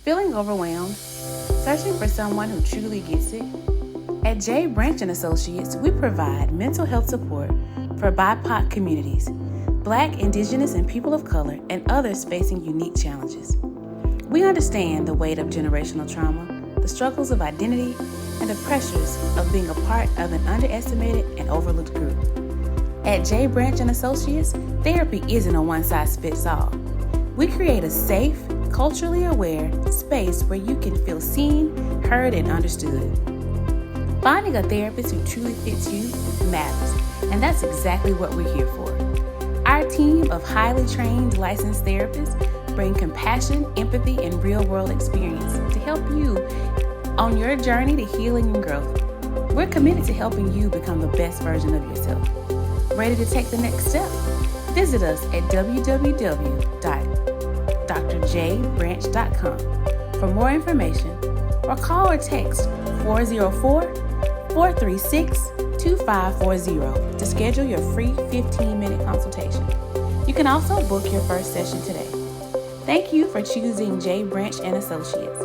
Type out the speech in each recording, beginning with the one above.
Feeling overwhelmed? Searching for someone who truly gets it? At J. Branch and Associates, we provide mental health support for BIPOC communities, Black, Indigenous, and people of color, and others facing unique challenges. We understand the weight of generational trauma, the struggles of identity, and the pressures of being a part of an underestimated and overlooked group. At J. Branch and Associates, therapy isn't a one-size-fits-all. We create a safe, culturally aware space where you can feel seen, heard, and understood. Finding a therapist who truly fits you matters, and that's exactly what we're here for. Our team of highly trained licensed therapists bring compassion, empathy, and real-world experience to help you on your journey to healing and growth. We're committed to helping you become the best version of yourself. Ready to take the next step? Visit us at www.drjbranch.com for more information, or call or text 404-436-2540 to schedule your free 15-minute consultation. You can also book your first session today. Thank you for choosing J. Branch and Associates,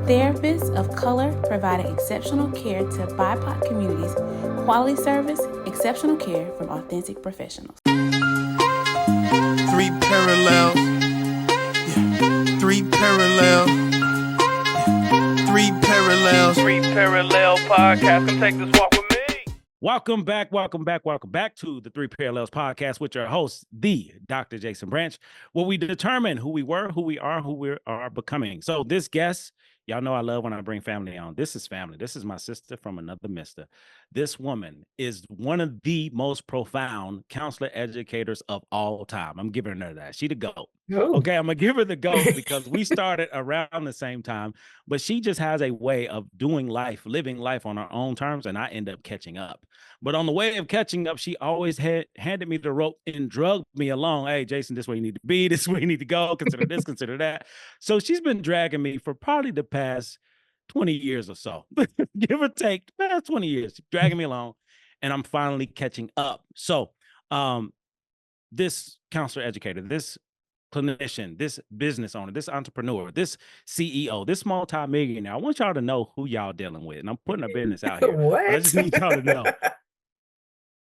therapists of color providing exceptional care to BIPOC communities, quality service, exceptional care from authentic professionals. Three parallels. Yeah. Three parallels. Yeah. Three parallels. Three Parallel Podcast. Come take this walk with me. Welcome back to the Three Parallels Podcast with your host, the Dr. Jason Branch, where we determine who we were, who we are becoming. So this guest, y'all know I love when I bring family on. This is family. This is my sister from another mister. This woman is one of the most profound counselor educators of all time. I'm giving her that. She the GOAT. Oh. Okay, I'm going to give her the GOAT because we started around the same time, but she just has a way of doing life, living life on her own terms, and I end up catching up. But on the way of catching up, she always handed me the rope and drugged me along. Hey, Jason, this is where you need to be. This is where you need to go. Consider this, consider that. So she's been dragging me for probably the past 20 years or so, give or take, the past 20 years, dragging me along, and I'm finally catching up. So this counselor educator, this clinician, this business owner, this entrepreneur, this CEO, this multi-millionaire, I want y'all to know who y'all dealing with. And I'm putting her business out here. What? But I just need y'all to know.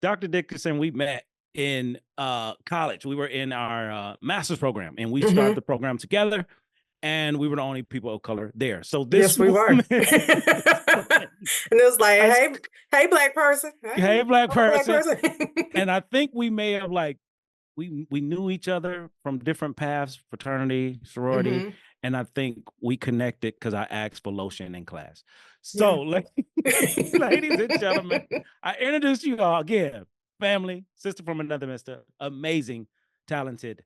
Dr. Dickerson, we met in college. We were in our master's program, and we started the program together, and we were the only people of color there. So this Yes, we were. And it was like, hey, black person. Hey, black person. And I think we may have we knew each other from different paths, fraternity, sorority, and I think we connected because I asked for lotion in class. So, ladies and gentlemen, I introduce you all again, family, sister from another mister, amazing, talented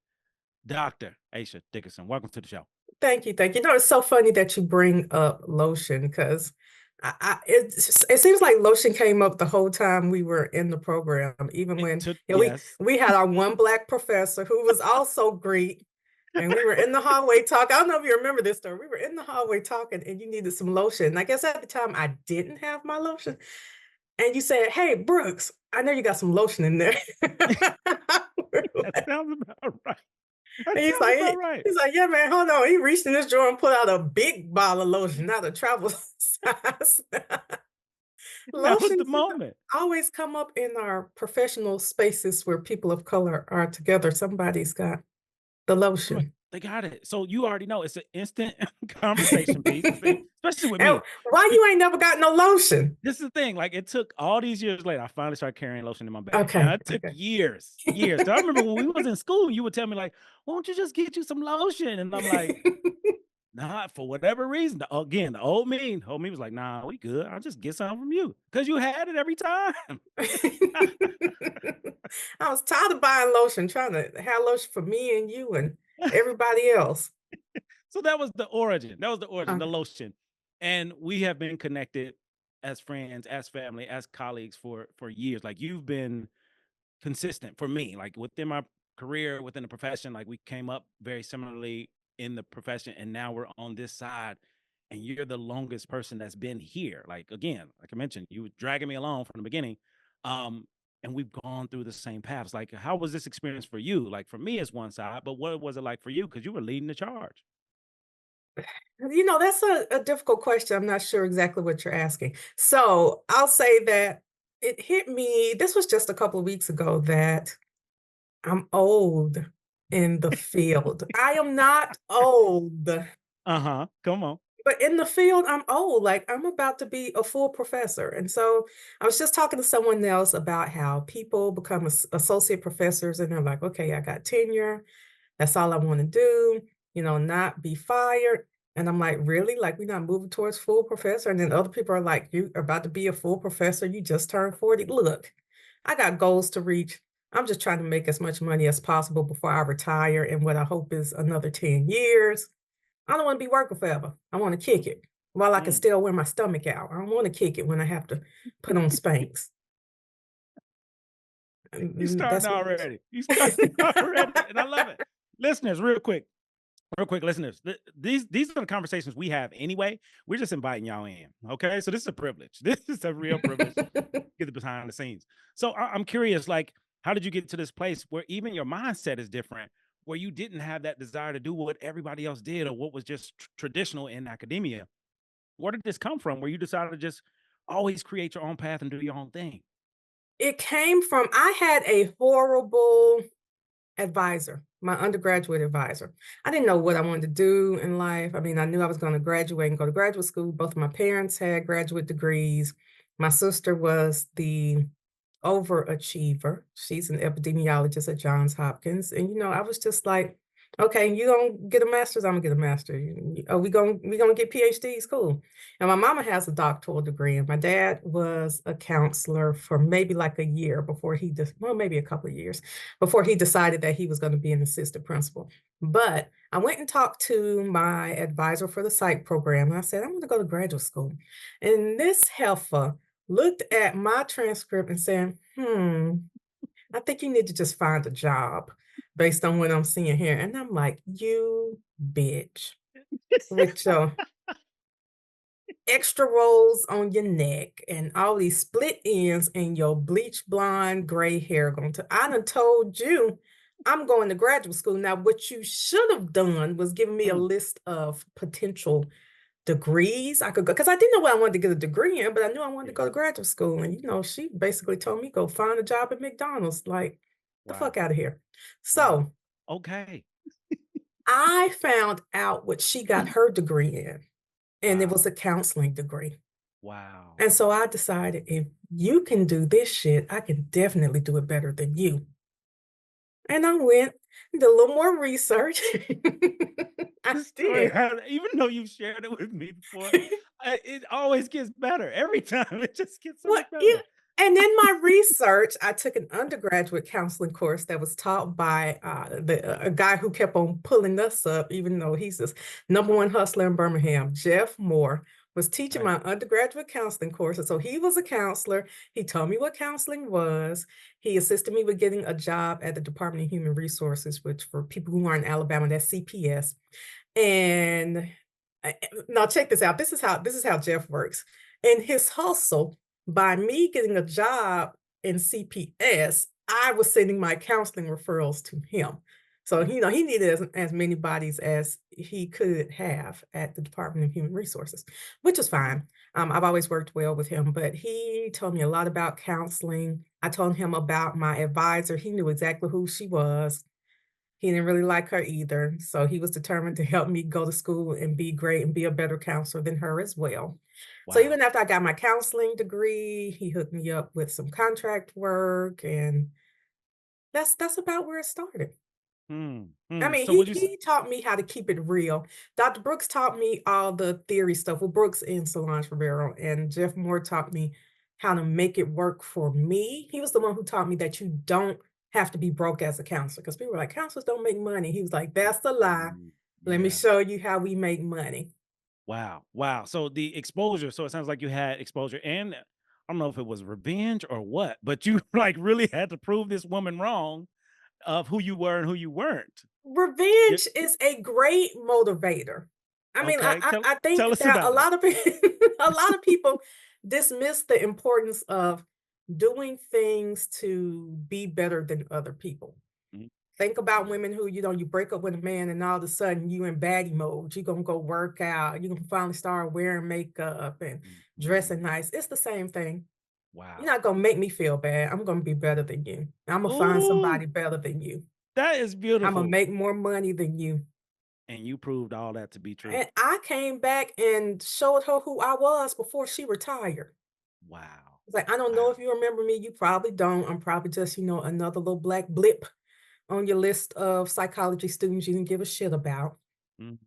Dr. Aisha Dickerson. Welcome to the show. Thank you. You know, it's so funny that you bring up lotion because it seems like lotion came up the whole time we were in the program, even when we had our one black professor who was also Greek, and we were in the hallway talking. I don't know if you remember this story. We were in the hallway talking, and you needed some lotion. And I guess at the time I didn't have my lotion, and you said, "Hey, Brooks, I know you got some lotion in there." That sounds about right. He's like, yeah, man, hold on. He reached in his drawer and pulled out a big bottle of lotion, not a travel size. That was the moment. Always come up in our professional spaces where people of color are together. Somebody's got the lotion. They got it. So you already know it's an instant conversation piece, especially with me. Why you ain't never got no lotion? This is the thing. Like, it took all these years later, I finally started carrying lotion in my bag. Okay. And it took years. So I remember when we was in school, you would tell me like, why don't you just get you some lotion? And I'm like, nah, for whatever reason. Again, the old me was like, nah, we good. I'll just get some from you because you had it every time. I was tired of buying lotion, trying to have lotion for me and you and everybody else. So that was the origin. The lotion. And we have been connected as friends, as family, as colleagues for years. Like, you've been consistent for me, like within my career, within the profession. Like, we came up very similarly in the profession, and now we're on this side, and you're the longest person that's been here. Like, again, like I mentioned, you were dragging me along from the beginning. And we've gone through the same paths. Like, how was this experience for you? Like, for me, it's one side, but what was it like for you? Because you were leading the charge. That's a difficult question. I'm not sure exactly what you're asking. So I'll say that it hit me, this was just a couple of weeks ago, that I'm old in the field. I am not old, Come on. but in the field, I'm old. Like I'm about to be a full professor. And so I was just talking to someone else about how people become associate professors and they're like, okay, I got tenure. That's all I want to do, not be fired. And I'm like, really? Like, we're not moving towards full professor? And then other people are like, you are about to be a full professor. You just turned 40. Look, I got goals to reach. I'm just trying to make as much money as possible before I retire in what I hope is another 10 years. I don't want to be working forever. I want to kick it while I can still wear my stomach out. I don't want to kick it when I have to put on Spanx. You starting already. You starting already. And I love it. Listeners, real quick, listeners, these are the conversations we have anyway. We're just inviting y'all in. Okay. So this is a privilege. This is a real privilege. Get the behind the scenes. So I'm curious, like, how did you get to this place where even your mindset is different, where you didn't have that desire to do what everybody else did or what was just traditional in academia? Where did this come from, where you decided to just always create your own path and do your own thing? It came from, I had a horrible advisor, my undergraduate advisor. I didn't know what I wanted to do in life. I mean, I knew I was going to graduate and go to graduate school. Both of my parents had graduate degrees. My sister was the overachiever. She's an epidemiologist at Johns Hopkins. And, I was just like, okay, you gonna get a master's, I'm gonna get a master's. Are we gonna get PhDs? Cool. And my mama has a doctoral degree, and my dad was a counselor for maybe like a year before maybe a couple of years before he decided that he was going to be an assistant principal. But I went and talked to my advisor for the psych program, and I said, I'm going to go to graduate school. And this heifer looked at my transcript and said, I think you need to just find a job based on what I'm seeing here. And I'm like, you bitch, with your extra rolls on your neck and all these split ends and your bleach blonde gray hair I done told you I'm going to graduate school. Now, what you should have done was give me a list of potential degrees I could go, because I didn't know what I wanted to get a degree in, but I knew I wanted to go to graduate school. And, she basically told me, go find a job at McDonald's. Like, the fuck out of here. So, okay. I found out what she got her degree in, and it was a counseling degree. Wow. And so I decided, if you can do this shit, I can definitely do it better than you. And I went, did a little more research. I did. Even though you've shared it with me before, it always gets better. Every time it just gets so much better. And in my research, I took an undergraduate counseling course that was taught by a guy who kept on pulling us up, even though he's this #1 hustler in Birmingham. Jeff Moore was teaching my undergraduate counseling course. And so he was a counselor. He told me what counseling was. He assisted me with getting a job at the Department of Human Resources, which for people who are in Alabama, that's CPS. And now check this out. This is how Jeff works. In his hustle, by me getting a job in CPS, I was sending my counseling referrals to him. So, he needed as many bodies as he could have at the Department of Human Resources, which was fine. I've always worked well with him, but he told me a lot about counseling. I told him about my advisor. He knew exactly who she was. He didn't really like her either. So he was determined to help me go to school and be great and be a better counselor than her as well. Wow. So even after I got my counseling degree, he hooked me up with some contract work, and that's about where it started. I mean, so he taught me how to keep it real. Dr. Brooks taught me all the theory stuff. Well, Brooks and Solange Rivero, and Jeff Moore taught me how to make it work for me. He was the one who taught me that you don't have to be broke as a counselor, because people were like, counselors don't make money. He was like, that's a lie. Let me show you how we make money. Wow. So the exposure, so it sounds like you had exposure, and I don't know if it was revenge or what, but you like really had to prove this woman wrong of who you were and who you weren't. Revenge is a great motivator. I mean, I think that a lot of people dismiss the importance of doing things to be better than other people. Think about women who, you break up with a man and all of a sudden you in baddie mode. You're gonna go work out. You can finally start wearing makeup and dressing nice. It's the same thing. Wow. You're not gonna make me feel bad. I'm gonna be better than you. I'm gonna find somebody better than you. That is beautiful. I'm gonna make more money than you. And you proved all that to be true. And I came back and showed her who I was before she retired. Wow. It's like, I don't know if you remember me. You probably don't. I'm probably just, another little black blip on your list of psychology students you didn't give a shit about.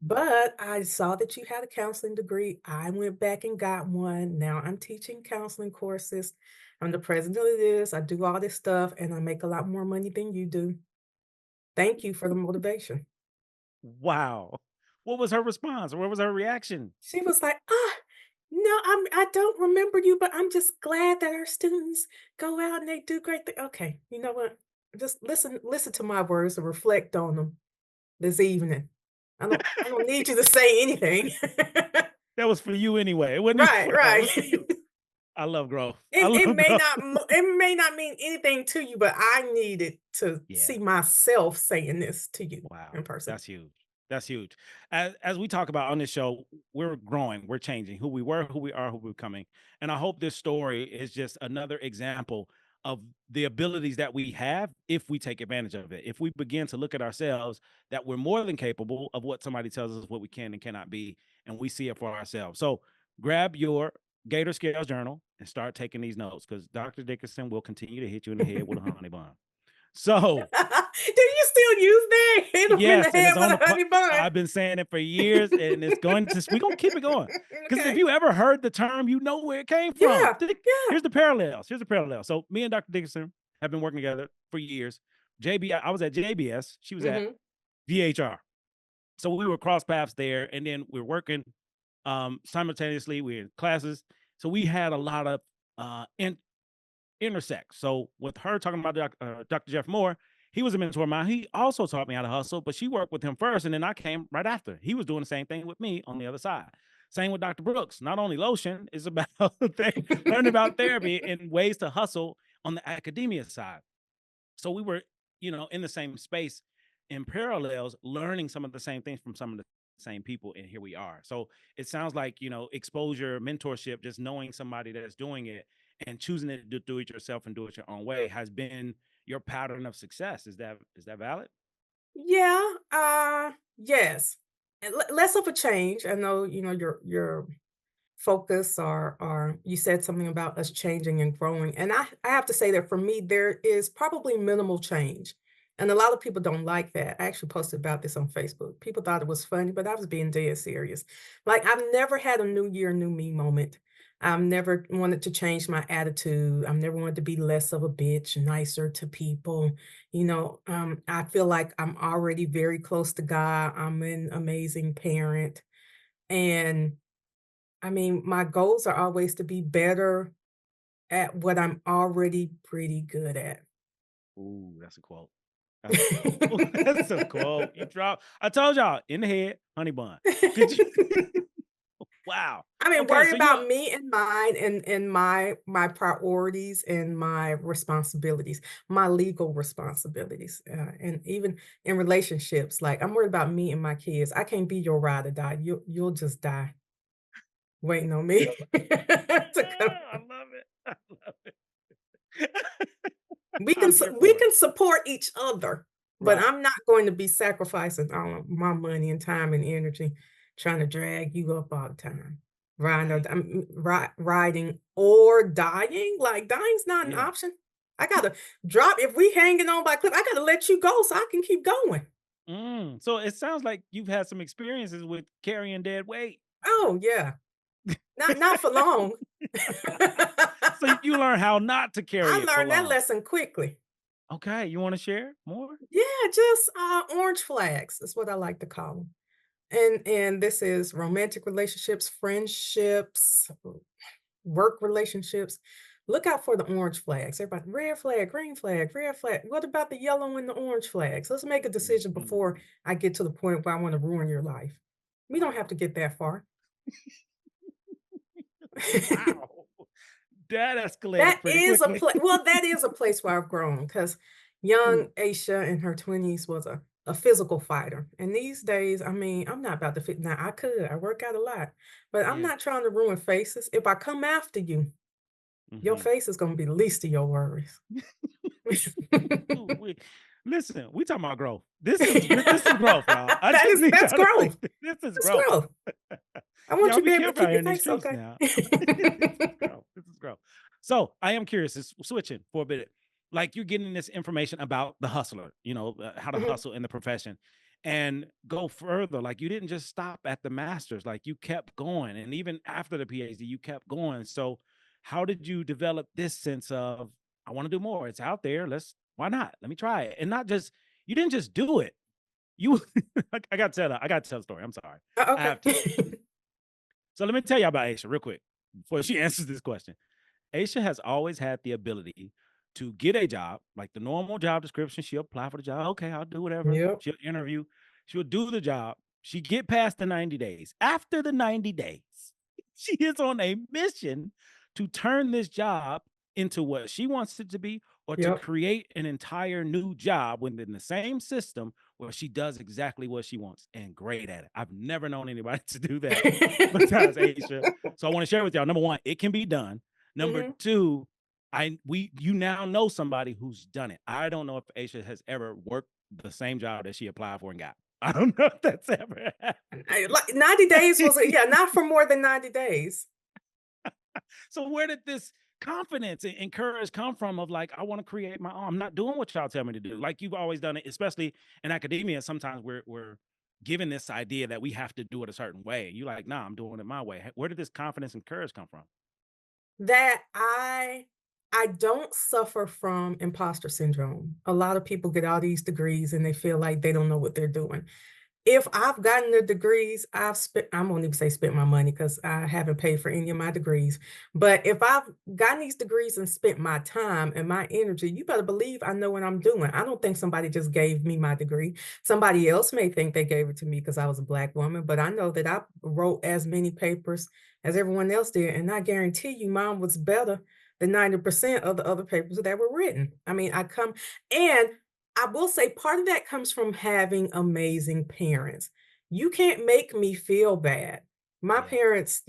But I saw that you had a counseling degree. I went back and got one. Now I'm teaching counseling courses. I'm the president of this. I do all this stuff and I make a lot more money than you do. Thank you for the motivation. Wow. What was her response? What was her reaction? She was like, no, I don't remember you, but I'm just glad that our students go out and they do great things. Okay, you know what? Just listen to my words and reflect on them this evening. I don't need you to say anything. That was for you anyway. It wasn't right. I love growth. It may not mean anything to you, but I needed to see myself saying this to you in person. That's huge. That's huge. As we talk about on this show, we're growing, we're changing who we were, who we are, who we're becoming. And I hope this story is just another example of the abilities that we have if we take advantage of it. If we begin to look at ourselves, that we're more than capable of what somebody tells us what we can and cannot be, and we see it for ourselves. So grab your Gator Scales journal and start taking these notes, because Dr. Dickerson will continue to hit you in the head with a honey bun. So, do you still use that? Hit him in the head with a honey bun. I've been saying it for years, and it's going to. We're gonna keep it going, because if you ever heard the term, you know where it came from. Yeah. Here's the parallels. So me and Dr. Dickerson have been working together for years. I was at JBS. She was at VHR. So we were cross paths there, and then we're working simultaneously. We're in classes, so we had a lot of intersect. So with her talking about Dr. Jeff Moore, he was a mentor of mine. He also taught me how to hustle, but she worked with him first, and then I came right after. He was doing the same thing with me on the other side. Same with Dr. Brooks. Not only lotion, it's about learning about therapy and ways to hustle on the academia side. So we were, in the same space in parallels, learning some of the same things from some of the same people, and here we are. So it sounds like, exposure, mentorship, just knowing somebody that's doing it and choosing to do it yourself and do it your own way has been your pattern of success. Is that valid? Yeah. Yes. And less of a change. I know, your focus or you said something about us changing and growing. And I have to say that for me, there is probably minimal change. And a lot of people don't like that. I actually posted about this on Facebook. People thought it was funny, but I was being dead serious. Like, I've never had a new year, new me moment. I've never wanted to change my attitude. I've never wanted to be less of a bitch, nicer to people. I feel like I'm already very close to God. I'm an amazing parent. And I mean, my goals are always to be better at what I'm already pretty good at. Ooh, that's a quote. That's a quote. You drop. I told y'all, in the head, honey bun. Wow. I mean, worry about me and mine and my priorities and my responsibilities, my legal responsibilities, and even in relationships. Like, I'm worried about me and my kids. I can't be your ride or die. You'll just die waiting on me. I love it. I love it. We can support each other, but I'm not going to be sacrificing all of my money and time and energy trying to drag you up all the time. Riding or dying. Like, dying's not an option. I gotta drop. If we hanging on by a cliff, I gotta let you go so I can keep going. So it sounds like you've had some experiences with carrying dead weight. Oh yeah. Not for long. So you learn how not to carry it. I learned that lesson quickly. Okay, you want to share more? Yeah, just orange flags is what I like to call them. And this is romantic relationships, friendships, work relationships. Look out for the orange flags. Everybody, red flag, green flag, red flag. What about the yellow and the orange flags? Let's make a decision before I get to the point where I want to ruin your life. We don't have to get that far. Wow. That escalated pretty quickly. That is a place where I've grown, because young Aisha in her 20s was a physical fighter. And these days, I mean, I'm not about to fit. Now, I work out a lot, but I'm not trying to ruin faces. If I come after you, your face is going to be the least of your worries. Listen, we talking about growth. This is growth, y'all. That's growth. This is growth. I want you to be able to keep your face okay. Now. This is growth. So I am curious, switching for a bit. Like you're getting this information about the hustler, you know, how to hustle in the profession and go further. Like you didn't just stop at the master's, like you kept going. And even after the PhD, you kept going. So how did you develop this sense of, I want to do more. It's out there. Why not? Let me try it. And not just, you didn't just do it. You, I got to tell the story. I'm sorry. Okay. I have to. So let me tell you about Aisha real quick before she answers this question. Aisha has always had the ability to get a job, like the normal job description. She'll apply for the job. Okay, I'll do whatever. Yep. She'll interview. She'll do the job. She get past the 90 days. After the 90 days, she is on a mission to turn this job into what she wants it to be, or to create an entire new job within the same system where she does exactly what she wants and great at it. I've never known anybody to do that besides Aisha. So I want to share with y'all, number one, it can be done. Number two, you now know somebody who's done it. I don't know if Aisha has ever worked the same job that she applied for and got. I don't know if that's ever happened. Like 90 days was, not for more than 90 days. So where did this confidence and courage come from of like, I want to create my own? I'm not doing what y'all tell me to do. Like you've always done it, especially in academia. Sometimes we're given this idea that we have to do it a certain way. You like, nah, I'm doing it my way. Where did this confidence and courage come from? That I don't suffer from imposter syndrome. A lot of people get all these degrees and they feel like they don't know what they're doing. If I've gotten the degrees, I won't even say spent my money because I haven't paid for any of my degrees. But if I've gotten these degrees and spent my time and my energy, you better believe I know what I'm doing. I don't think somebody just gave me my degree. Somebody else may think they gave it to me because I was a Black woman, but I know that I wrote as many papers as everyone else did. And I guarantee you mine was better than 90% of the other papers that were written. I mean, and I will say part of that comes from having amazing parents. You can't make me feel bad. My parents,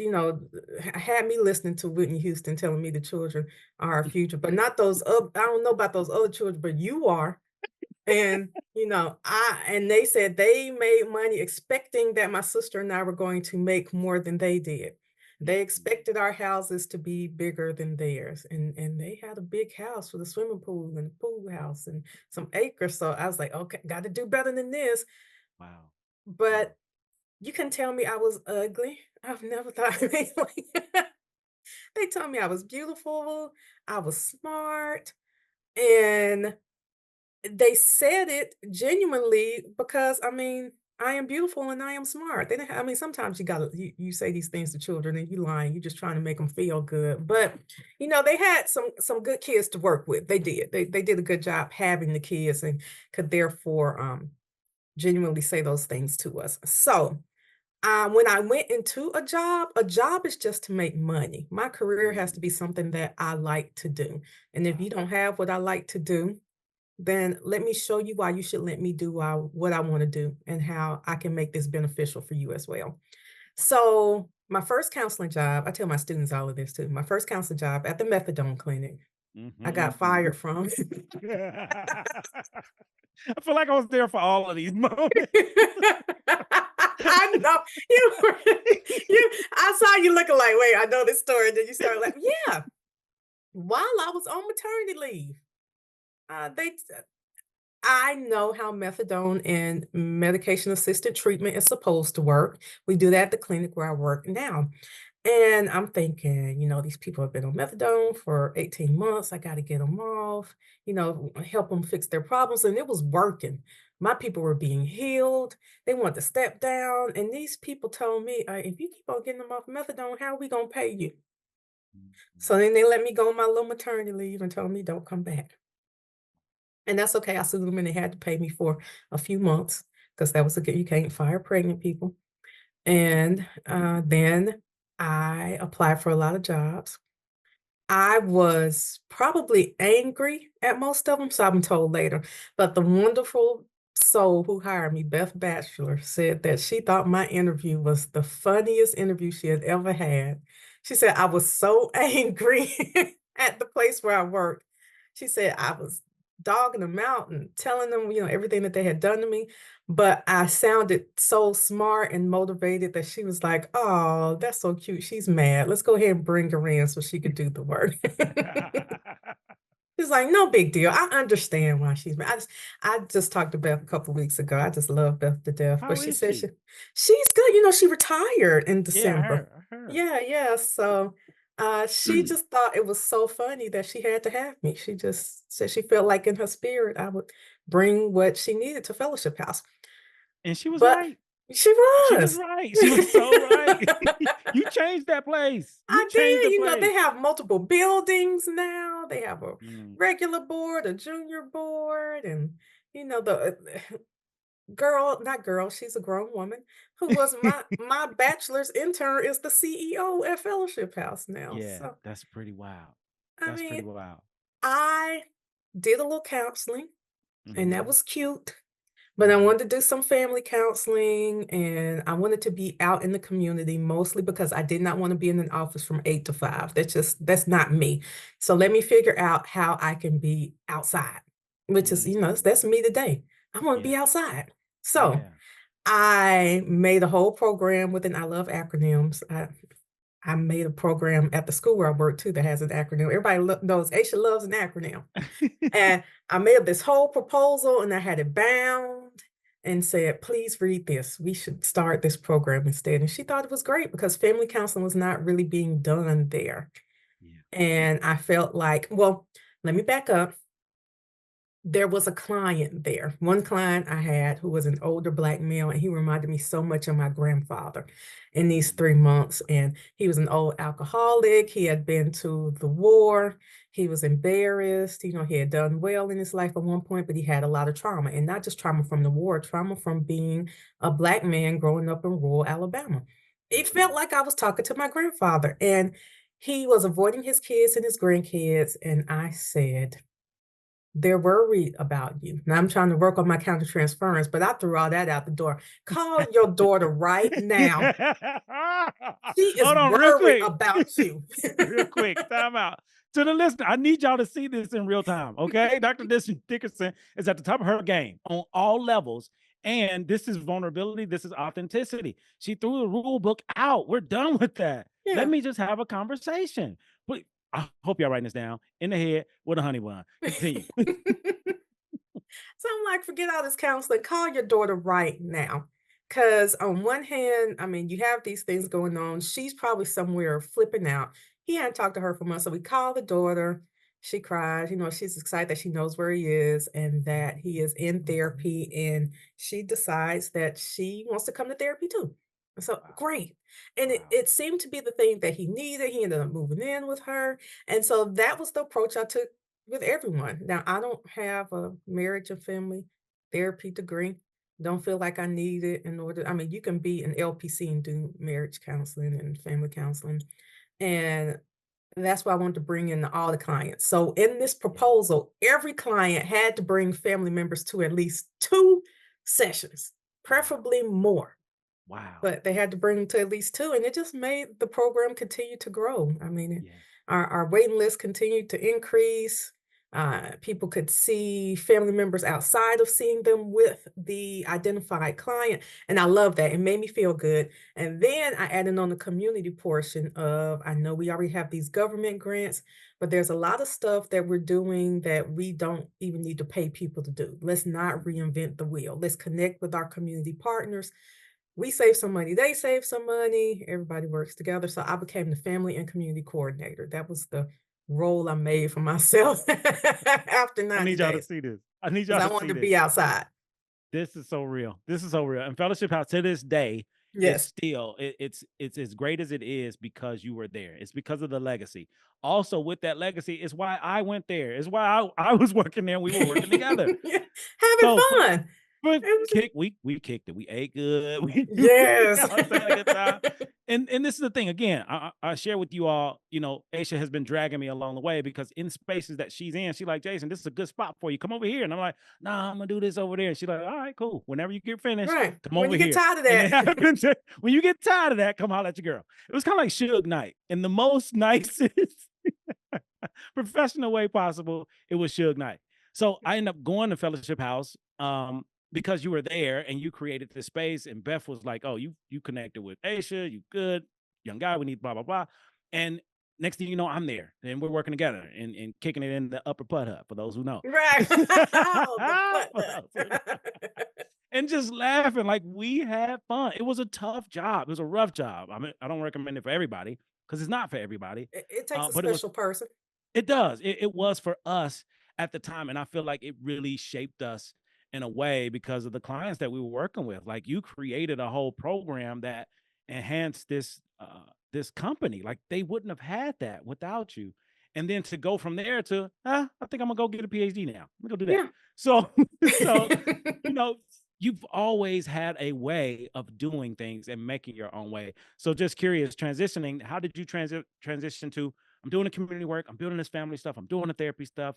had me listening to Whitney Houston telling me the children are our future, but not those I don't know about those other children, but you are. And, and they said they made money expecting that my sister and I were going to make more than they did. They expected our houses to be bigger than theirs. And they had a big house with a swimming pool and a pool house and some acres. So I was like, okay, got to do better than this. Wow. But you can tell me I was ugly. I've never thought of anything like that. They told me I was beautiful. I was smart. And they said it genuinely because, I am beautiful and I am smart. Sometimes you say these things to children and you lying. You're just trying to make them feel good. But, they had some good kids to work with. They did. They did a good job having the kids and could therefore genuinely say those things to us. So when I went into a job is just to make money. My career has to be something that I like to do. And if you don't have what I like to do, then let me show you why you should let me do what I want to do and how I can make this beneficial for you as well. So my first counseling job, I tell my students all of this too. My first counseling job at the methadone clinic, I got fired from. I feel like I was there for all of these moments. I know I saw you looking like, wait, I know this story. Then you started like, yeah. While I was on maternity leave, I know how methadone and medication-assisted treatment is supposed to work. We do that at the clinic where I work now. And I'm thinking, these people have been on methadone for 18 months. I got to get them off, help them fix their problems. And it was working. My people were being healed. They wanted to step down. And these people told me, if you keep on getting them off methadone, how are we going to pay you? So then they let me go on my little maternity leave and told me, don't come back. And that's okay. I sued them and they had to pay me for a few months because that was you can't fire pregnant people. And then I applied for a lot of jobs. I was probably angry at most of them, so I've been told later. But the wonderful soul who hired me, Beth Batchelor, said that she thought my interview was the funniest interview she had ever had. She said I was so angry at the place where I worked. She said I was dogging them out and telling them, everything that they had done to me. But I sounded so smart and motivated that she was like, "Oh, that's so cute. She's mad. Let's go ahead and bring her in so she could do the work." She's like, "No big deal. I understand why she's mad." I just talked to Beth a couple weeks ago. I just love Beth to death. How But she is said she? She's good. She retired in Yeah, December. her. Yeah. So she just thought it was so funny that she had to have me. She just said she felt like in her spirit I would bring what she needed to Fellowship House. And she was But right. she She was was. right. She was so right. You changed that place. You I changed the did. place. They have multiple buildings now. They have a regular board, a junior board, and the not girl, she's a grown woman who was my bachelor's intern is the CEO at Fellowship House now. Yeah, So that's pretty wild. I That's pretty mean, wild. I did a little counseling, and that was cute. But I Mhm. wanted to do some family counseling, and I wanted to be out in the community mostly because I did not want to be in an office from 8 to 5. That's not me. So let me figure out how I can be outside, which is, that's me today. I want to be Yeah. outside. So Yeah. I made a whole program with I love acronyms. I made a program at the school where I work too that has an acronym. Everybody knows Aisha loves an acronym. And I made this whole proposal and I had it bound and said, "Please read this. We should start this program instead." And she thought it was great because family counseling was not really being done there. Yeah. And I felt like, well, let me back up. There was a client there. One client I had who was an older Black male, and he reminded me so much of my grandfather in these 3 months. And he was an old alcoholic. He had been to the war. He was embarrassed. He had done well in his life at one point, but he had a lot of trauma, and not just trauma from the war, trauma from being a Black man growing up in rural Alabama. It felt like I was talking to my grandfather, and he was avoiding his kids and his grandkids. And I said, "They're worried about you." Now I'm trying to work on my countertransference, but I threw all that out the door. "Call your daughter right now. She is Hold on, real worried quick. about you." Real quick. Time out. To the listener, I need y'all to see this in real time. Okay. Dr. Dickerson is at the top of her game on all levels. And this is vulnerability. This is authenticity. She threw the rule book out. We're done with that. Yeah. Let me just have a conversation. But I hope y'all writing this down in the head with a honey bun. Continue. So I'm like, forget all this counseling. Call your daughter right now. Because on one hand, I mean, you have these things going on. She's probably somewhere flipping out. He hadn't talked to her for months. So we call the daughter. She cries. She's excited that she knows where he is and that he is in therapy. And she decides that she wants to come to therapy too. So great. And it seemed to be the thing that he needed. He ended up moving in with her. And so that was the approach I took with everyone. Now, I don't have a marriage and family therapy degree. Don't feel like I need it in order. I mean, you can be an LPC and do marriage counseling and family counseling. And that's why I wanted to bring in all the clients. So in this proposal, every client had to bring family members to at least 2 sessions, preferably more. Wow. But they had to bring them to at least 2, and it just made the program continue to grow. I mean, our waiting list continued to increase. People could see family members outside of seeing them with the identified client. And I love that. It made me feel good. And then I added on the community portion of, I know we already have these government grants, but there's a lot of stuff that we're doing that we don't even need to pay people to do. Let's not reinvent the wheel. Let's connect with our community partners. We save some money, they save some money, everybody works together. So I became the family and community coordinator. That was the role I made for myself after 90 days. I need y'all to see this. I need y'all to see this. I wanted to be outside. This is so real. This is so real. And Fellowship House to this day, it's still, it's as great as it is because you were there. It's because of the legacy. Also with that legacy, it's why I went there. It's why I was working there and we were working together. Having fun. But we kicked it. We ate good. Yes. Had a good time. And this is the thing. Again, I share with you all, Aisha has been dragging me along the way because in spaces that she's in, she's like, Jason, this is a good spot for you. Come over here. And I'm like, nah, I'm gonna do this over there. And she's like, all right, cool. Whenever you get finished, come over here. When you get tired of that. When you get tired of that, come holler at your girl. It was kind of like Suge Knight in the most nicest professional way possible. It was Suge Knight. So I ended up going to Fellowship House because you were there and you created this space. And Beth was like, oh, you connected with Aisha, you good, young guy, we need blah, blah, blah. And next thing you know, I'm there and we're working together and kicking it in the upper putt hut for those who know. Right. And just laughing like we had fun. It was a tough job. It was a rough job. I mean, I don't recommend it for everybody because it's not for everybody. It takes a special person. It does. It was for us at the time. And I feel like it really shaped us in a way because of the clients that we were working with. Like you created a whole program that enhanced this company. Like they wouldn't have had that without you. And then to go from there to, I think I'm gonna go get a PhD now. I'm gonna go do that. Yeah. So you've always had a way of doing things and making your own way. So just curious, transitioning, how did you transition to, I'm doing the community work, I'm building this family stuff, I'm doing the therapy stuff.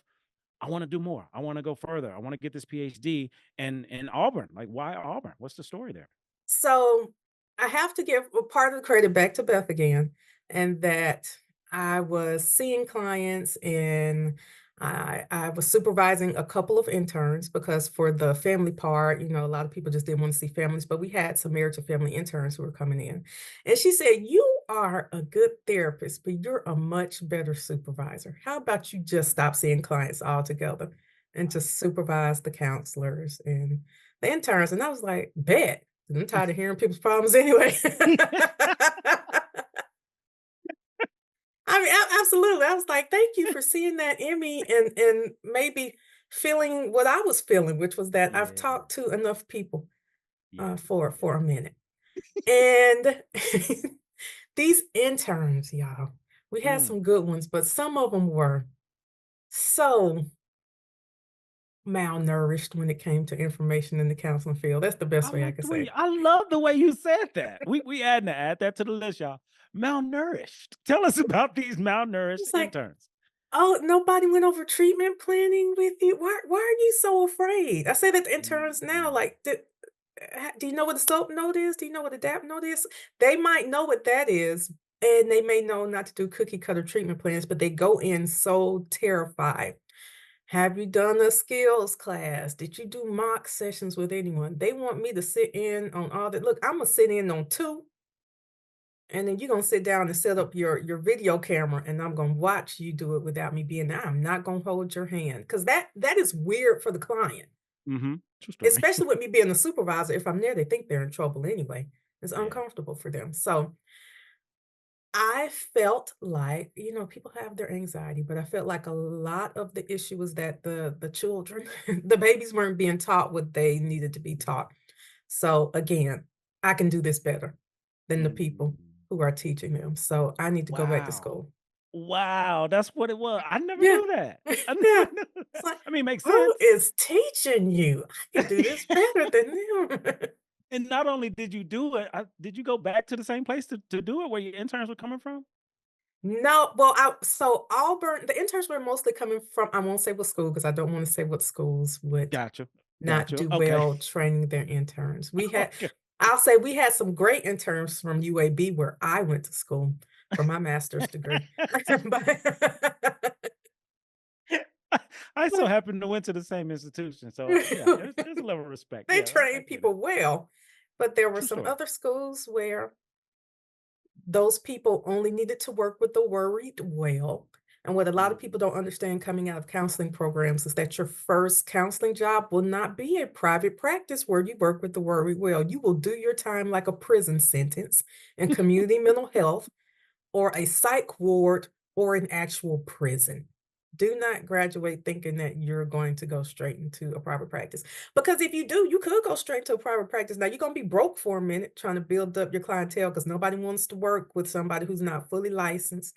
I want to do more. I want to go further. I want to get this PhD in Auburn. Like, why Auburn? What's the story there? So I have to give a part of the credit back to Beth again, and that I was seeing clients and I was supervising a couple of interns because for the family part, a lot of people just didn't want to see families, but we had some marriage and family interns who were coming in. And she said, you are a good therapist, but you're a much better supervisor. How about you just stop seeing clients altogether and just supervise the counselors and the interns? And I was like, bet. I'm tired of hearing people's problems anyway. I mean, absolutely. I was like, thank you for seeing that in me and maybe feeling what I was feeling, which was that I've talked to enough people for a minute. And these interns, y'all, we had some good ones, but some of them were so malnourished when it came to information in the counseling field. That's the best way I can say it. I love the way you said that. We add that to the list, y'all. Malnourished. Tell us about these malnourished interns. Oh, nobody went over treatment planning with you. Why are you so afraid? I say that to interns now, like, do you know what a SOAP note is? Do you know what a DAP note is? They might know what that is, and they may know not to do cookie cutter treatment plans, but they go in so terrified. Have you done a skills class? Did you do mock sessions with anyone? They want me to sit in on all that. Look, I'm gonna sit in on 2. And then you're going to sit down and set up your video camera, and I'm going to watch you do it without me being there. I'm not going to hold your hand because that is weird for the client. Mm-hmm. Especially with me being a supervisor. If I'm there, they think they're in trouble anyway. It's uncomfortable for them. So I felt like, people have their anxiety, but I felt like a lot of the issue was that the children, the babies weren't being taught what they needed to be taught. So again, I can do this better than the people who are teaching them. So I need to go back to school. Wow, that's what it was. I never knew that. I knew that. Like, I mean, makes sense. Who is teaching you? I can do this better than them. And not only did you do it, did you go back to the same place to do it where your interns were coming from? No, well, so Auburn, the interns were mostly coming from, I won't say what school because I don't want to say what schools would not do well training their interns. We had, I'll say we had some great interns from UAB where I went to school for my master's degree. I so happen to went to the same institution. So there's a level of respect. They train people well, but there were some other schools where those people only needed to work with the worried well. And what a lot of people don't understand coming out of counseling programs is that your first counseling job will not be a private practice where you work with the worried well. You will do your time like a prison sentence in community mental health or a psych ward or an actual prison. Do not graduate thinking that you're going to go straight into a private practice. Because if you do, you could go straight to a private practice. Now, you're going to be broke for a minute trying to build up your clientele because nobody wants to work with somebody who's not fully licensed.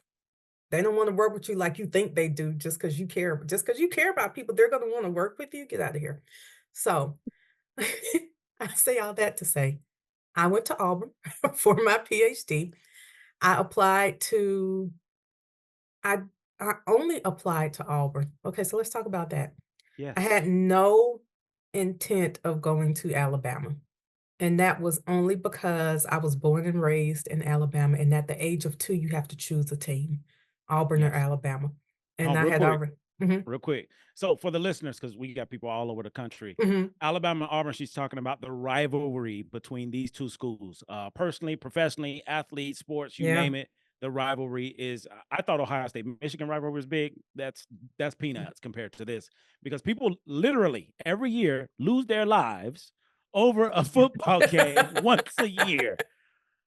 They don't want to work with you like you think they do just because you care. Just because you care about people, they're going to want to work with you. Get out of here. So I say all that to say, I went to Auburn for my PhD. I applied to I I only applied to Auburn. Okay, so let's talk about that. I Yes. had no intent of going to Alabama. And that was only because I was born and raised in Alabama, and at the age of 2, you have to choose a team, Auburn or Yes. Alabama. And I Real had quick. already Real quick. So for the listeners, because we got people all over the country, Alabama and Auburn, she's talking about the rivalry between these two schools. Personally, professionally, athletes, sports, you name it. The rivalry is, I thought Ohio State Michigan rivalry was big. That's peanuts compared to this, because people literally every year lose their lives over a football game once a year.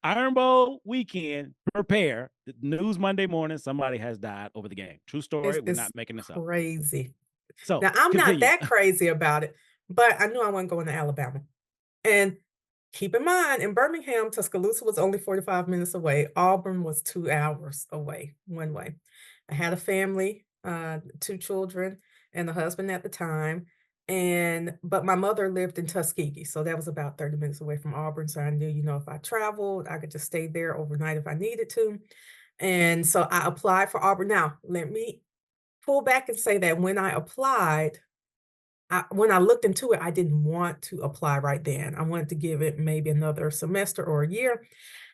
Iron Bowl weekend, prepare. The news Monday morning, somebody has died over the game. True story. We're not making this up. Crazy. So now, I'm not continue. that crazy about it, but I knew I wasn't going to Alabama. And keep in mind, in Birmingham, Tuscaloosa was only 45 minutes away. Auburn was 2 hours away, one way. I had a family, 2 children, and a husband at the time. But my mother lived in Tuskegee, so that was about 30 minutes away from Auburn. So I knew, if I traveled, I could just stay there overnight if I needed to. And so I applied for Auburn. Now, let me pull back and say that when I applied, when I looked into it, I didn't want to apply right then. I wanted to give it maybe another semester or a year.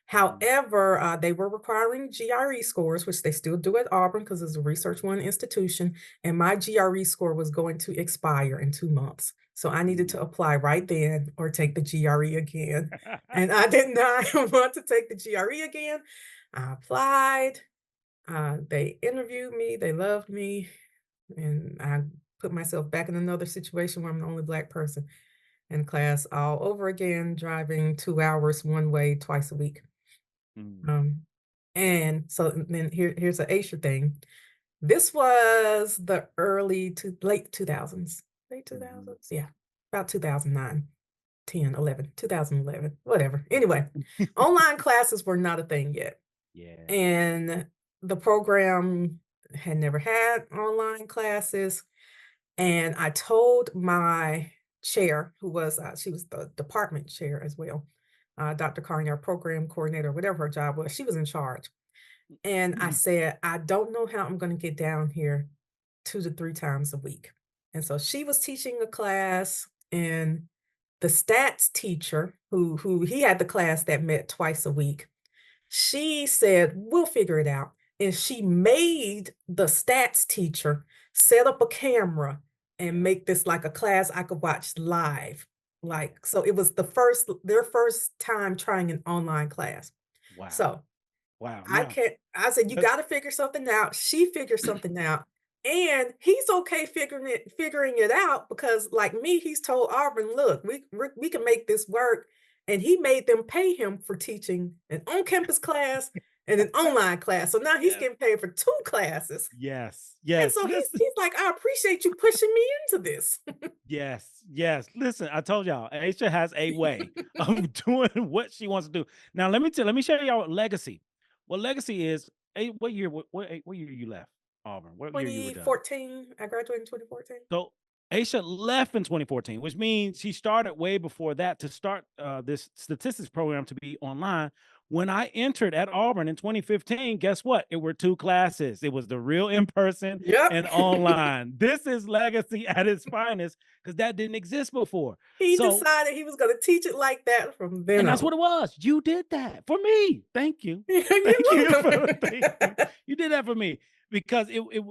However, they were requiring GRE scores, which they still do at Auburn because it's a Research One institution, and my GRE score was going to expire in 2 months. So I needed to apply right then or take the GRE again. And I did not want to take the GRE again. I applied. They interviewed me. They loved me. And I put myself back in another situation where I'm the only Black person in class all over again, driving 2 hours one way twice a week. And so then here's an Aisha thing. This was the late 2000s. Late 2000s? Yeah, about 2009, 10, 11, 2011, whatever. Anyway, online classes were not a thing yet. Yeah. And the program had never had online classes. And I told my chair, who was, she was the department chair as well, Dr. Carney, our program coordinator, whatever her job was, she was in charge. And I said, I don't know how I'm going to get down here 2 to 3 times a week. And so she was teaching a class, and the stats teacher, who he had the class that met twice a week, she said, we'll figure it out. And she made the stats teacher set up a camera and make this like a class I could watch live. So it was their first time trying an online class. Wow. So wow. I said, you got to figure something out. She figured something out. And he's okay figuring it out because, like me, he's told Auburn, look, we can make this work. And he made them pay him for teaching an on-campus class and an online class. So now he's getting paid for 2 classes. Yes. And so he's like, I appreciate you pushing me into this. Yes. Listen, I told y'all, Aisha has a way of doing what she wants to do. Now, let me share y'all legacy. What legacy is? What year you left Auburn? What year you were done? 2014. I graduated in 2014. So Aisha left in 2014, which means she started way before that to start this statistics program to be online. When I entered at Auburn in 2015, guess what? It were 2 classes. It was the real in-person and online. This is legacy at its finest because that didn't exist before. He decided he was going to teach it like that from then on. And that's what it was. You did that for me. Thank you. You did that for me. Because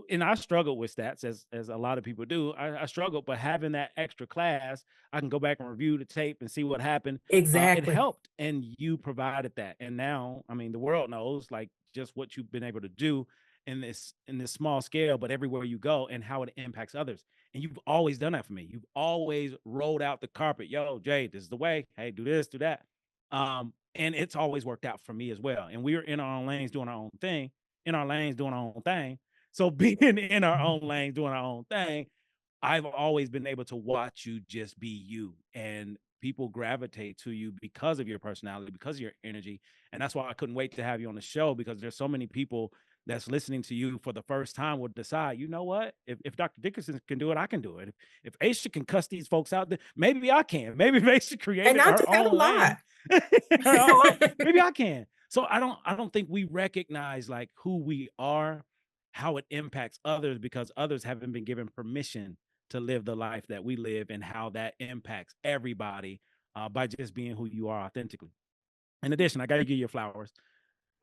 and I struggled with stats as a lot of people do. I struggled, but having that extra class, I can go back and review the tape and see what happened. Exactly. It helped, and you provided that. And now, I mean, the world knows like just what you've been able to do in this small scale, but everywhere you go and how it impacts others. And you've always done that for me. You've always rolled out the carpet. Yo, Jay, this is the way. Hey, do this, do that. And it's always worked out for me as well. And we were in our own lanes doing our own thing. In our lanes doing our own thing. So being in our own lanes doing our own thing, I've always been able to watch you just be you, and people gravitate to you because of your personality, because of your energy. And that's why I couldn't wait to have you on the show, because there's so many people that's listening to you for the first time will decide, you know what? If Dr. Dickerson can do it, I can do it. If Aisha can cuss these folks out, then maybe I can. Maybe Aisha created And I her do that a own lane. lot. Maybe I can. So I don't think we recognize like who we are, how it impacts others, because others haven't been given permission to live the life that we live, and how that impacts everybody by just being who you are authentically. In addition, I got to give you flowers.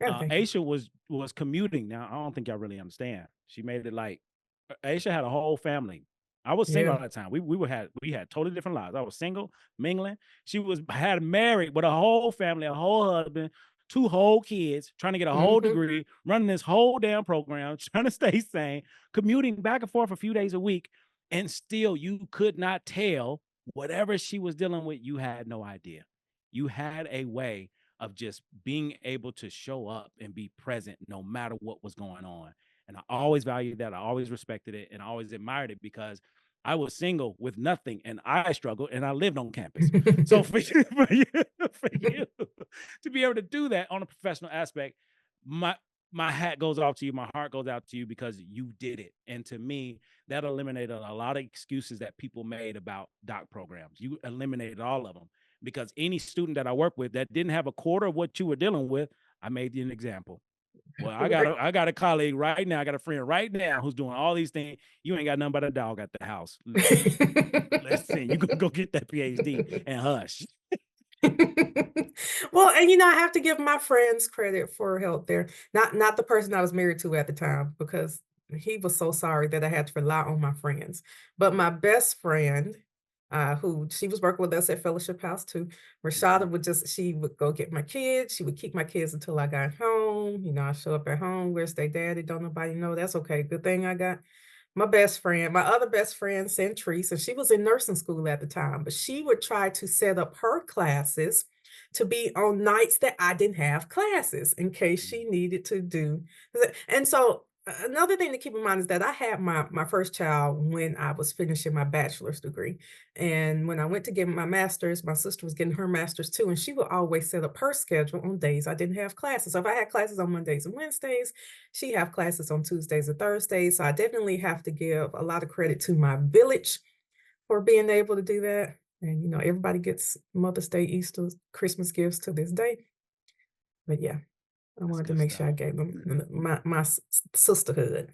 Aisha was commuting. Now, I don't think y'all really understand. She made it like Aisha had a whole family. I was single at the time. We had totally different lives. I was single, mingling. She had married with a whole family, a whole husband, 2 whole kids, trying to get a whole degree, running this whole damn program, trying to stay sane, commuting back and forth a few days a week, and still you could not tell whatever she was dealing with. You had no idea. You had a way of just being able to show up and be present no matter what was going on. And I always valued that. I always respected it, and I always admired it, because I was single with nothing and I struggled and I lived on campus. So for you to be able to do that on a professional aspect, my hat goes off to you. My heart goes out to you, because you did it. And to me, that eliminated a lot of excuses that people made about doc programs. You eliminated all of them, because any student that I work with that didn't have a quarter of what you were dealing with, I made you an example. Well, I got a colleague right now. I got a friend right now who's doing all these things. You ain't got nothing but a dog at the house. Listen, you can go get that PhD and hush. Well, and I have to give my friends credit for help there. Not the person I was married to at the time, because he was so sorry that I had to rely on my friends. But my best friend, who she was working with us at Fellowship House too, Rashada she would go get my kids. She would keep my kids until I got home. I show up at home, where's their daddy? Don't nobody know. That's okay. Good thing I got my other best friend, Centrice, and she was in nursing school at the time, but she would try to set up her classes to be on nights that I didn't have classes in case she needed to do. And so another thing to keep in mind is that I had my first child when I was finishing my bachelor's degree. And when I went to get my master's, my sister was getting her master's too. And she would always set up her schedule on days I didn't have classes. So if I had classes on Mondays and Wednesdays, she have classes on Tuesdays and Thursdays. So I definitely have to give a lot of credit to my village for being able to do that. And, everybody gets Mother's Day, Easter, Christmas gifts to this day. But yeah, I wanted to make sure I gave them my sisterhood.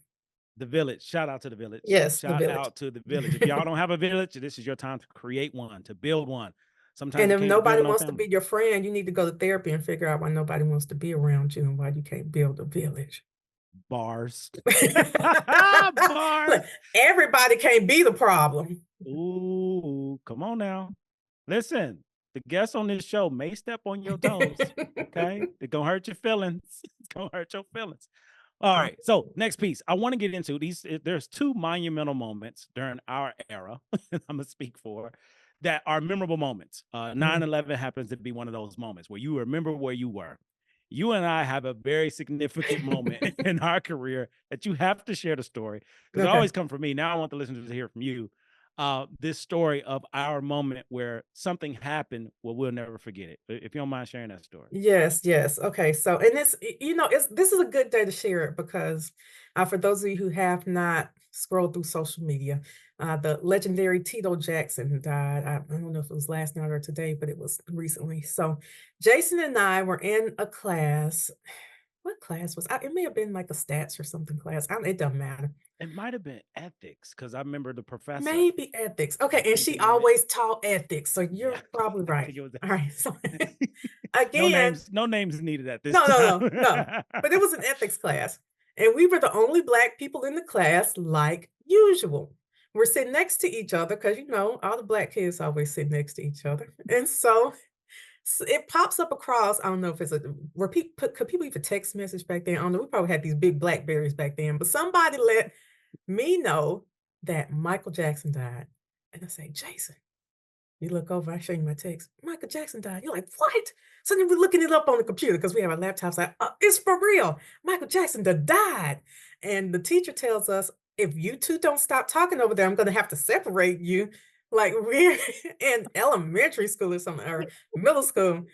The village. Shout out to the village. Yes, shout out to the village. If y'all don't have a village, this is your time to create one, to build one. Sometimes, and if nobody wants to be your friend, you need to go to therapy and figure out why nobody wants to be around you and why you can't build a village. Bars. Bars. Everybody can't be the problem. Ooh, come on now. Listen, the guests on this show may step on your toes. Okay, it's gonna hurt your feelings. It's gonna hurt your feelings. All right. So next piece, I want to get into these. There's 2 monumental moments during our era. I'm gonna speak for that are memorable moments. 9/11 happens to be one of those moments where you remember where you were. You and I have a very significant moment in our career that you have to share the story, because it always come from me. Now I want the listeners to hear from you. This story of our moment where something happened, we'll never forget it. If you don't mind sharing that story. Yes. Okay. So, and this is a good day to share it, because for those of you who have not scrolled through social media, the legendary Tito Jackson died. I don't know if it was last night or today, but it was recently. So Jason and I were in a class. What class was it? May have been like a stats or something class. It doesn't matter. It might have been ethics, because I remember the professor. Maybe ethics. Okay, and she always taught ethics, so you're probably right. All right. So again, no names needed at this time. No. But it was an ethics class, and we were the only Black people in the class, like usual. We're sitting next to each other because all the Black kids always sit next to each other, and so it pops up across. I don't know if it's could people even text message back then? I don't know. We probably had these big Blackberries back then, but somebody let me know that Michael Jackson died. And I say, Jason, you look over, I show you my text. Michael Jackson died. You're like, what? So then we're looking it up on the computer because we have our laptops. Like, it's for real. Michael Jackson died. And the teacher tells us, if you two don't stop talking over there, I'm going to have to separate you. Like we're in elementary school or something, or middle school.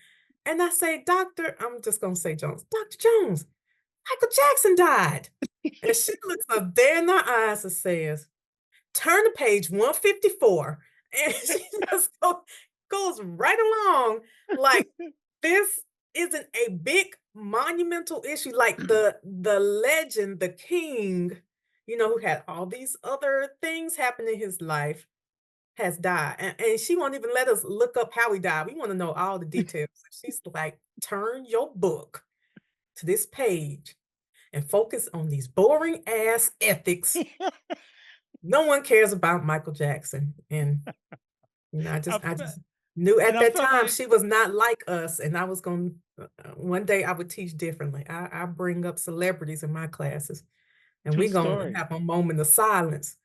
And I say, I'm just going to say Jones, Dr. Jones, Michael Jackson died. And she looks up there in our eyes and says, turn to page 154. And she just goes right along like this isn't a big monumental issue, like the legend, the king, who had all these other things happen in his life, has died. And she won't even let us look up how he died. We want to know all the details. She's like, turn your book to this page and focus on these boring ass ethics. No one cares about Michael Jackson. And I just knew at that time she was not like us. And I was going to, one day I would teach differently. I bring up celebrities in my classes, and we're going to have a moment of silence.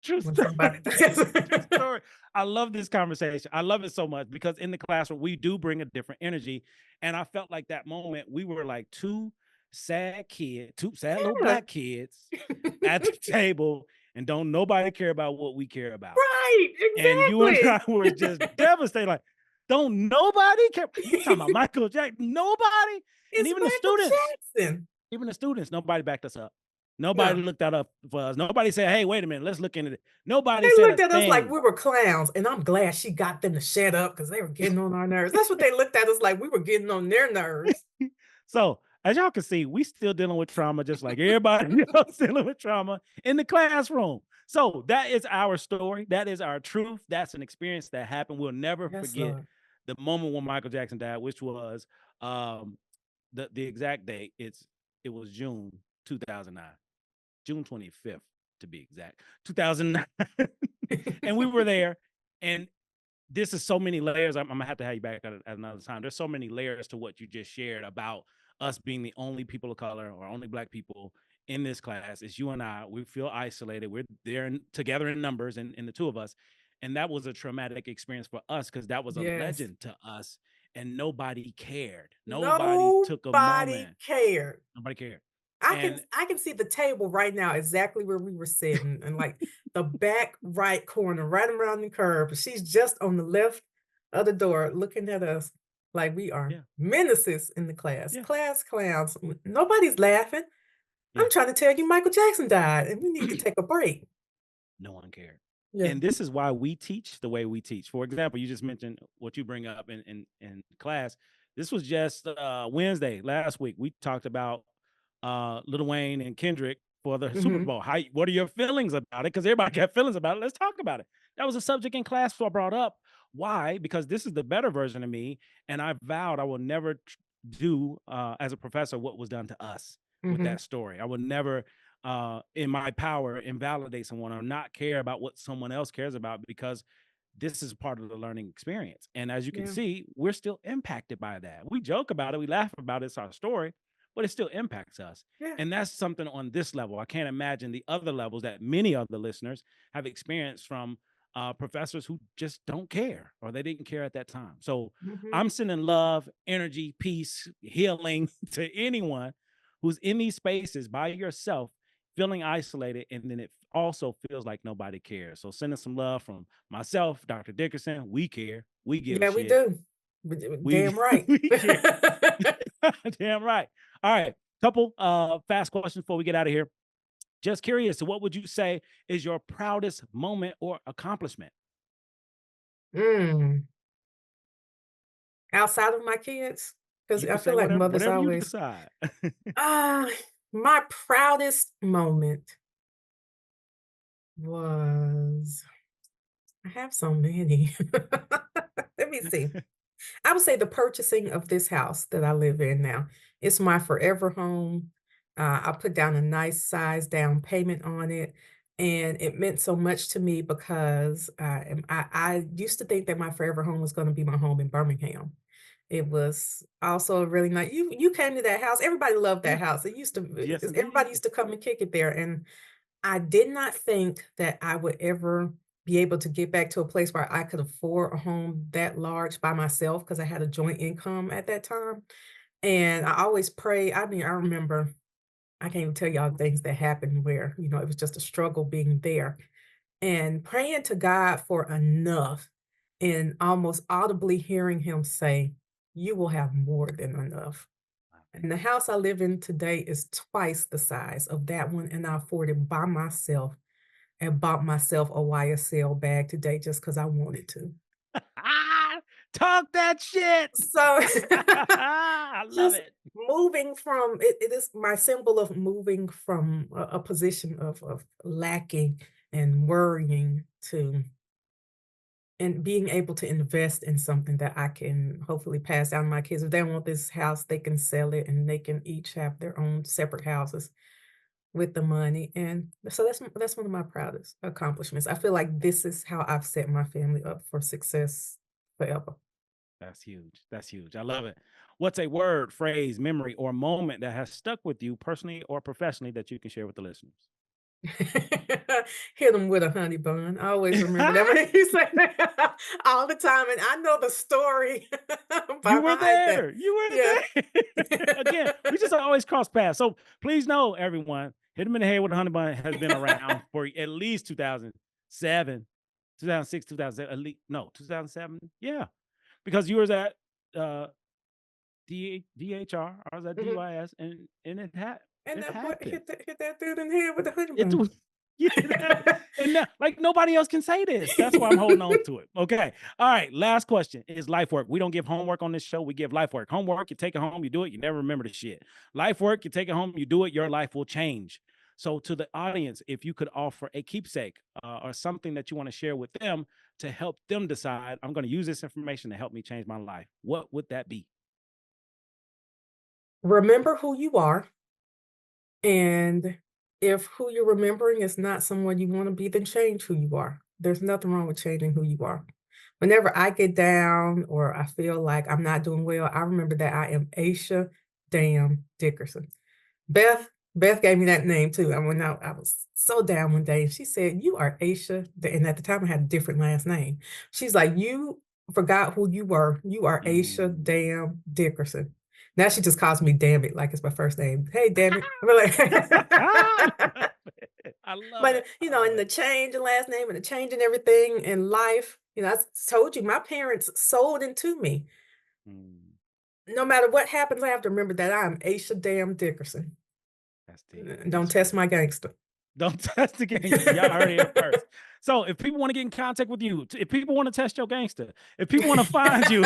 True story. True story. I love this conversation. I love it so much because in the classroom, we do bring a different energy. And I felt like that moment, we were like two sad little Black kids at the table, and don't nobody care about what we care about. Right, exactly. And you and I were just devastated, like, don't nobody care? You talking about Michael Jackson? Nobody? It's and even Michael the Jackson. Even the students, nobody backed us up. Nobody looked that up for us. Nobody said, hey, wait a minute, let's look into it. Nobody They looked at us like we were clowns. And I'm glad she got them to shut up because they were getting on our nerves. That's what they looked at us like, we were getting on their nerves. So as y'all can see, we still dealing with trauma, just like everybody else dealing with trauma in the classroom. So that is our story. That is our truth. That's an experience that happened. We'll never forget the moment when Michael Jackson died, which was the exact date. It was June 2009. June 25th, to be exact, 2009. And we were there. And this is so many layers. I'm going to have to have you back at another time. There's so many layers to what you just shared about us being the only people of color or only Black people in this class. It's you and I. We feel isolated. We're there together in numbers, and the two of us. And that was a traumatic experience for us because that was a legend to us. And nobody cared. Nobody took a moment. Nobody cared. I can see the table right now, exactly where we were sitting, and like the back right corner, right around the curve. She's just on the left of the door, looking at us like we are menaces in the class, class clowns. Nobody's laughing. I'm trying to tell you, Michael Jackson died, and we need to take a break. No one cared. And this is why we teach the way we teach. For example, you just mentioned what you bring up in class. This was just Wednesday last week. We talked about Lil Wayne and Kendrick for the Super Bowl. What are your feelings about it? Because everybody got feelings about it. Let's talk about it. That was a subject in class I brought up. Why? Because this is the better version of me, and I vowed I will never do as a professor what was done to us with that story. I would never in my power invalidate someone or not care about what someone else cares about, because this is part of the learning experience. And as you can see, we're still impacted by that. We joke about it, we laugh about it, it's our story, but it still impacts us. And that's something on this level. I can't imagine the other levels that many of the listeners have experienced from professors who just don't care, or they didn't care at that time. So I'm sending love, energy, peace, healing to anyone who's in these spaces by yourself, feeling isolated, and then it also feels like nobody cares. So sending some love from myself, Dr. Dickerson. We care. We give a shit. We do. Damn right. Damn right. All right. Couple fast questions before we get out of here. Just curious, so what would you say is your proudest moment or accomplishment? Outside of my kids? Because I feel like mothers always. My proudest moment was, I have so many. Let me see. I would say the purchasing of this house that I live in now. It's my forever home. I put down a nice size down payment on it, and it meant so much to me because I used to think that my forever home was going to be my home in Birmingham. It was also really nice. You came to that house. Everybody loved that house. It used to, everybody used to come and kick it there. And I did not think that I would ever be able to get back to a place where I could afford a home that large by myself, because I had a joint income at that time. And I always pray. I mean, I remember, I can't even tell y'all things that happened where, it was just a struggle being there, and praying to God for enough, and almost audibly hearing him say, you will have more than enough. And the house I live in today is twice the size of that one, and I afford it by myself and bought myself a YSL bag today just because I wanted to. Talk that shit. So I love it. Moving from it is my symbol of moving from a position of lacking and worrying to and being able to invest in something that I can hopefully pass down to my kids. If they want this house, they can sell it and they can each have their own separate houses with the money. And so that's one of my proudest accomplishments. I feel like this is how I've set my family up for success forever. That's huge. That's huge. I love it. What's a word, phrase, memory, or moment that has stuck with you personally or professionally that you can share with the listeners? Hit them with a honey bun. I always remember that when he said that all the time, and I know the story. You were there. You were there. Again, we just always cross paths. So please know, everyone, hit him in the head with a honey bun has been around for at least 2007, 2006, 2007, at least, no, 2007. Yeah, because you was at DHR, I was at DYS, and it had. And that boy hit that dude in the head with the honey bun. And like nobody else can say this. That's why I'm holding on to it. Okay. All right. Last question is life work. We don't give homework on this show. We give life work. Homework, you take it home, you do it, you never remember the shit. Life work, you take it home, you do it, your life will change. So to the audience, if you could offer a keepsake or something that you want to share with them to help them decide, I'm going to use this information to help me change my life, what would that be? Remember who you are. And if who you're remembering is not someone you want to be, then change who you are. There's nothing wrong with changing who you are. Whenever I get down or I feel like I'm not doing well, I remember that I am Aisha Dickerson. Beth gave me that name too. I was so down one day and she said, "You are Aisha." And at the time I had a different last name. She's like, "You forgot who you were. You are Aisha Dickerson." Now she just calls me Damn It, like it's my first name. Hey, damn it. I love but, it. In the change in last name and the change in everything in life, I told you, my parents sold into me. No matter what happens, I have to remember that I'm Aisha Dickerson. That's deep. Don't test my gangster. Don't test the gangster. Y'all heard it first. So if people want to get in contact with you, if people want to test your gangster, if people want to find you,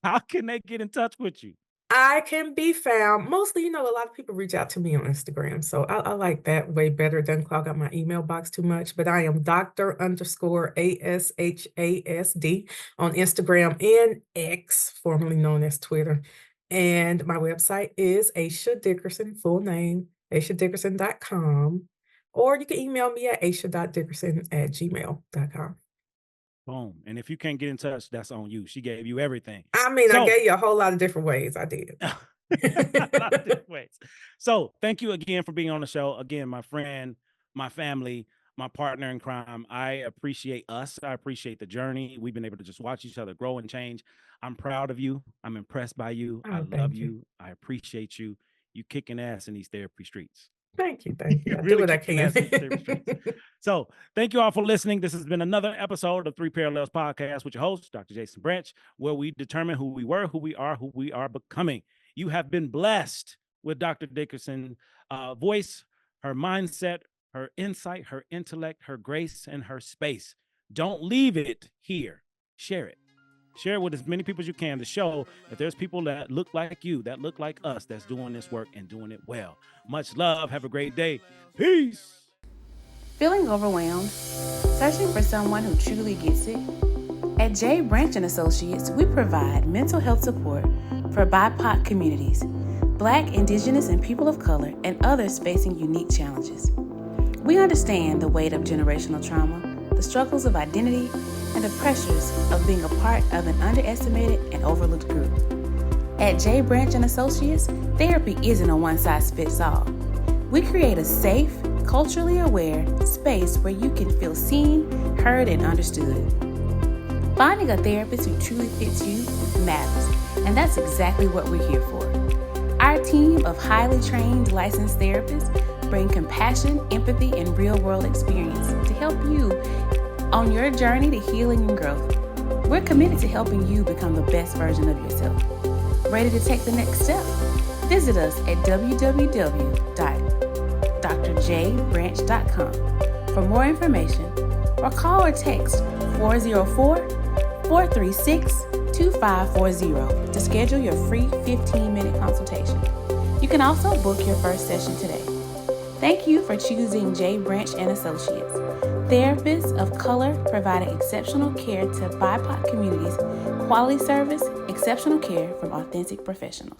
how can they get in touch with you? I can be found mostly, a lot of people reach out to me on Instagram. So I like that way better. It doesn't clog up my email box too much, but I am Dr_ASHASD on Instagram and X, formerly known as Twitter. And my website is Aisha Dickerson, full name, AishaDickerson.com. Or you can email me at aisha.dickerson@gmail.com. Boom. And if you can't get in touch, that's on you. She gave you everything. I gave you a whole lot of different ways. I did. A lot of different ways. So thank you again for being on the show. Again, my friend, my family, my partner in crime. I appreciate us. I appreciate the journey. We've been able to just watch each other grow and change. I'm proud of you. I'm impressed by you. I love you. I appreciate you. You kicking ass in these therapy streets. Thank you. I really do what I can. So thank you all for listening. This has been another episode of Three Parallels Podcast with your host, Dr. Jason Branch, where we determine who we were, who we are becoming. You have been blessed with Dr. Dickerson voice, her mindset, her insight, her intellect, her grace, and her space. Don't leave it here. Share it. Share it with as many people as you can to show that there's people that look like you, that look like us, that's doing this work and doing it well. Much love. Have a great day. Peace. Feeling overwhelmed? Searching for someone who truly gets it? At J. Branch & Associates, we provide mental health support for BIPOC communities, Black, Indigenous, and people of color, and others facing unique challenges. We understand the weight of generational trauma, the struggles of identity, and the pressures of being a part of an underestimated and overlooked group. At J. Branch & Associates, therapy isn't a one-size-fits-all. We create a safe, culturally aware space where you can feel seen, heard, and understood. Finding a therapist who truly fits you matters, and that's exactly what we're here for. Our team of highly trained licensed therapists bring compassion, empathy, and real-world experience to help you on your journey to healing and growth. We're committed to helping you become the best version of yourself. Ready to take the next step? Visit us at www.drjbranch.com for more information, or call or text 404-436-2540 to schedule your free 15-minute consultation. You can also book your first session today. Thank you for choosing J. Branch and Associates, therapists of color providing exceptional care to BIPOC communities, quality service, exceptional care from authentic professionals.